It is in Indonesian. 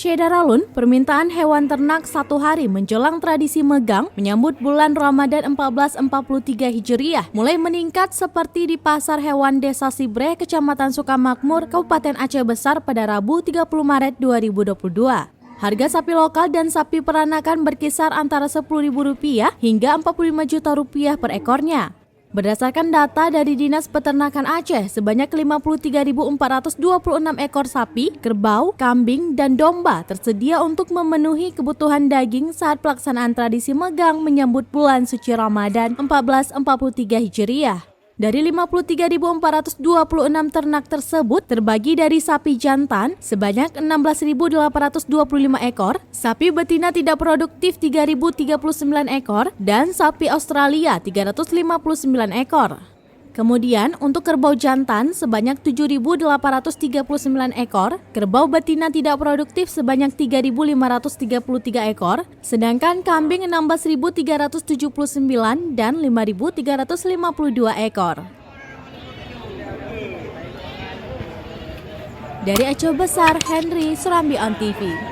Syederalun, permintaan hewan ternak satu hari menjelang tradisi megang menyambut bulan Ramadan 1443 Hijriah mulai meningkat seperti di Pasar Hewan Desa Sibre, Kecamatan Sukamakmur, Kabupaten Aceh Besar pada Rabu 30 Maret 2022. Harga sapi lokal dan sapi peranakan berkisar antara Rp10.000 hingga Rp45 juta per ekornya. Berdasarkan data dari Dinas Peternakan Aceh, sebanyak 53.426 ekor sapi, kerbau, kambing, dan domba tersedia untuk memenuhi kebutuhan daging saat pelaksanaan tradisi megang menyambut bulan suci Ramadan 1443 Hijriah. Dari 53.426 ternak tersebut terbagi dari sapi jantan sebanyak 16.825 ekor, sapi betina tidak produktif 3.039 ekor, dan sapi Australia 359 ekor. Kemudian untuk kerbau jantan sebanyak 7.839 ekor, kerbau betina tidak produktif sebanyak 3.533 ekor, sedangkan kambing 16.379 dan 5.352 ekor. Dari Aceh Besar, Henry Surambi on TV.